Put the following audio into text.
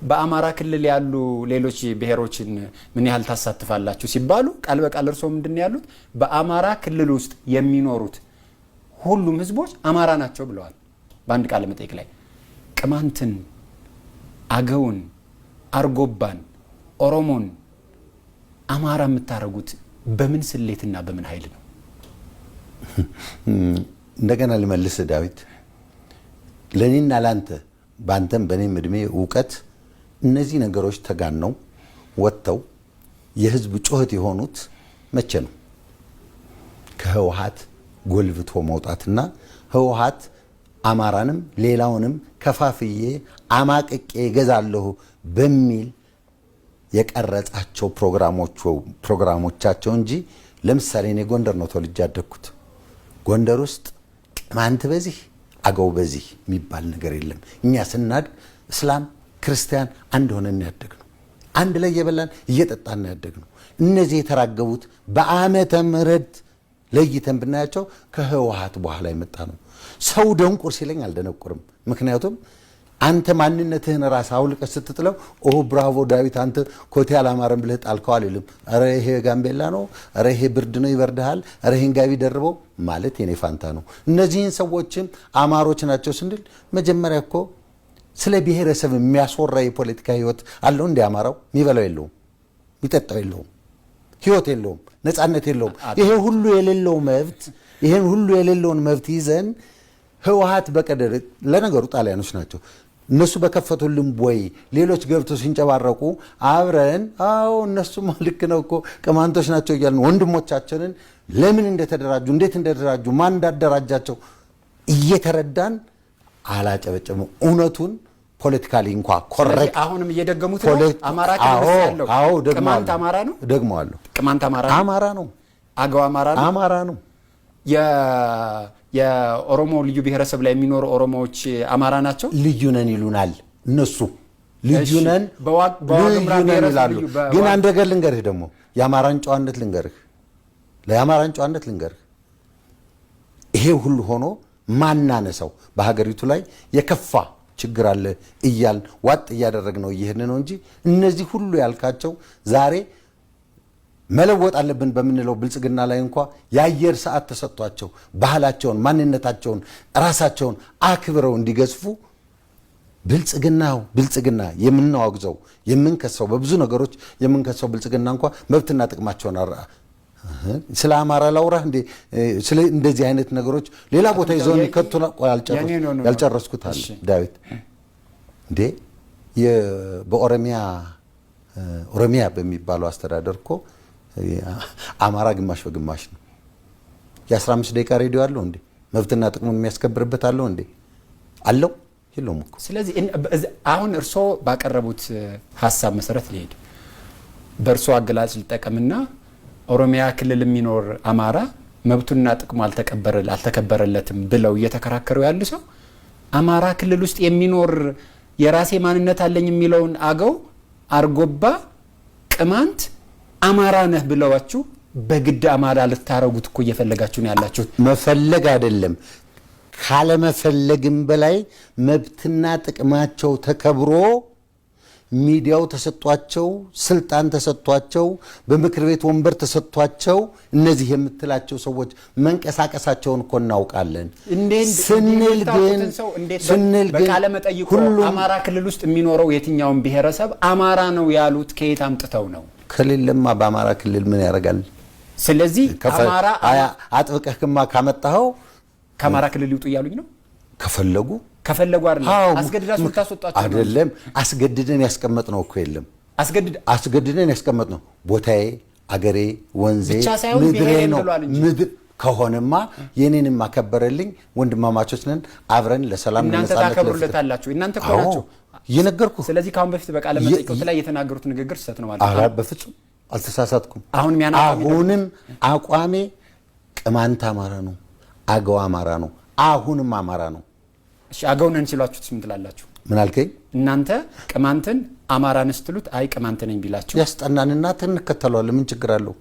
በአማራ ክልል ያሉ ሌሎች ብሔሮችን ምን ያህል ታሳትፋላችሁ ሲባሉ ቃል በቃል እርሶ ምንድን ያሉት በአማራ ክልል ውስጥ የሚኖሩት ሁሉም ህዝቦች አማራ ናቸው ብለዋል። በአንድ ቃል መጠይቅ ላይ ቅማንትን፣ አገውን፣ አርጎባን፣ ኦሮሞን አማራ የምታረጉት በምን ስሌትና በምን ኃይል ነው? እንደገና ልመልስ ዳዊት፣ ለኔና ላንተ ባንተም በኔም እድሜ ዕውቀት እነዚህ ነገሮች ተጋነው ወጥተው የህዝብ ጩኸት የሆኑት መቼ ነው? ከህወሓት ጎልብቶ መውጣትና ህወሓት አማራንም ሌላውንም ከፋፍዬ አማቅቄ ገዛለሁ በሚል የቀረጻቸው ፕሮግራሞቻቸው እንጂ ለምሳሌ እኔ ጎንደር ነው ተወልጄ ያደግኩት። ጎንደር ውስጥ ቅማንት በዚህ አገው በዚህ የሚባል ነገር የለም። እኛ ስናድግ እስላም ክርስቲያን አንድ ሆነን ያደግነው፣ አንድ ላይ የበላን እየጠጣን ያደግነው። እነዚህ የተራገቡት በዓመተ ምህረት ለይተን ብናያቸው ከህወሓት በኋላ የመጣ ነው። ሰው ደንቁር ሲለኝ አልደነቁርም። ምክንያቱም አንተ ማንነትህን ራስ አውልቀህ ስትጥለው ኦ ብራቮ ዳዊት አንተ ኮቴ አላማረም ብለህ ጣልከው አልልም። አረ ይሄ ጋምቤላ ነው፣ አረ ይሄ ብርድ ነው ይበርድሃል፣ አረ ይሄን ጋቢ ደርበው ማለት የኔ ፋንታ ነው። እነዚህን ሰዎችም አማሮች ናቸው ስንል መጀመሪያ እኮ ስለ ብሔረሰብ የሚያስወራ የፖለቲካ ህይወት አለው እንደ አማራው? የሚበላው የለውም፣ የሚጠጣው የለውም፣ ህይወት የለውም፣ ነፃነት የለውም። ይሄ ሁሉ የሌለው መብት ይሄን ሁሉ የሌለውን መብት ይዘን ህወሓት በቀደር ለነገሩ ጣሊያኖች ናቸው እነሱ በከፈቱልን ቦይ ሌሎች ገብተው ሲንጨባረቁ አብረን አዎ እነሱማ ልክ ነው እኮ ቅማንቶች ናቸው እያልን ወንድሞቻችንን ለምን እንደተደራጁ እንዴት እንደተደራጁ ማን እንዳደራጃቸው እየተረዳን አላጨበጨሙ። እውነቱን ፖለቲካሊ እንኳን ኮሬክት አሁንም እየደገሙት ነው። አማራ ክልል ያለው ቅማንት አማራ ነው። ደግመዋለሁ። ቅማንት አማራ ነው። አገው አማራ ነው። የኦሮሞ ልዩ ብሔረሰብ ላይ የሚኖሩ ኦሮሞዎች አማራ ናቸው። ልዩ ነን ይሉናል እነሱ። ልዩ ነን ይላሉ። ግን አንድ ነገር ልንገርህ ደግሞ የአማራን ጨዋነት ልንገርህ ይሄ ሁሉ ሆኖ ማናነሳው በሀገሪቱ ላይ የከፋ ችግር አለ እያል ዋጥ እያደረግነው እየሄድን ነው እንጂ እነዚህ ሁሉ ያልካቸው ዛሬ መለወጥ አለብን በምንለው ብልጽግና ላይ እንኳን የአየር ሰዓት ተሰጥቷቸው ባህላቸውን ማንነታቸውን ራሳቸውን አክብረው እንዲገዝፉ ብልጽግና የምናወግዘው የምንከሰው በብዙ ነገሮች የምንከሰው ብልጽግና እንኳን መብትና ጥቅማቸውን ስለ አማራ ላውራ እንዴ? ስለ እንደዚህ አይነት ነገሮች ሌላ ቦታ ይዘውን ይከቱና ያልጨረስኩት አለ ዳዊት እንዴ በኦሮሚያ በሚባለው አስተዳደር እኮ አማራ ግማሽ በግማሽ ነው። የ15 ደቂቃ ሬዲዮ አለው እንዴ? መብትና ጥቅሙን የሚያስከብርበት አለው እንዴ? አለው የለውም እኮ። ስለዚህ አሁን እርሶ ባቀረቡት ሐሳብ መሰረት ሊሄድ በእርሶ አገላለጽ ልጠቀምና ኦሮሚያ ክልል የሚኖር አማራ መብቱና ጥቅሙ አልተከበረለትም ብለው እየተከራከሩ ያሉ ሰው አማራ ክልል ውስጥ የሚኖር የራሴ ማንነት አለኝ የሚለውን አገው፣ አርጎባ፣ ቅማንት አማራ ነህ ብለዋችሁ በግድ አማራ ልታረጉት እኮ እየፈለጋችሁ ነው ያላችሁት። መፈለግ አይደለም ካለመፈለግም በላይ መብትና ጥቅማቸው ተከብሮ ሚዲያው ተሰጥቷቸው ስልጣን ተሰጥቷቸው በምክር ቤት ወንበር ተሰጥቷቸው እነዚህ የምትላቸው ሰዎች መንቀሳቀሳቸውን እኮ እናውቃለን። ስንል ግን በቃለ መጠይቁ አማራ ክልል ውስጥ የሚኖረው የትኛውን ብሔረሰብ አማራ ነው ያሉት ከየት አምጥተው ነው? ከሌለማ በአማራ ክልል ምን ያደርጋል? ስለዚህ አማራ አጥብቀህማ ካመጣኸው ከአማራ ክልል ይውጡ እያሉኝ ነው። ከፈለጉ አይደለም አስገድዳችሁ ታስወጣችሁ አይደለም። አስገድደን ያስቀመጥነው እኮ የለም። አስገድደን ያስቀመጥነው ቦታዬ፣ አገሬ፣ ወንዜ፣ ምድሬ ነው። ምድር ከሆነማ የኔንም አከበረልኝ። ወንድማማቾች ነን፣ አብረን ለሰላም እናንተ ታከብሩለታላችሁ። እናንተ እኮ ናችሁ የነገርኩ። ስለዚህ ካሁን በፊት በቃለ መጠይቁት ላይ የተናገሩት ንግግር ስህተት ነው ማለት ነው። አረ በፍጹም አልተሳሳትኩም። አሁንም አቋሜ ቅማንት አማራ ነው፣ አገው አማራ ነው፣ አሁንም አማራ ነው። እሺ አገውን እንችላችሁት ምን ትላላችሁ? ምን አልከኝ? እናንተ ቅማንትን አማራን ስትሉት አይ ቅማንት ነኝ ቢላችሁ ያስጠናንና እንከተለዋለን። ምን ችግር አለው?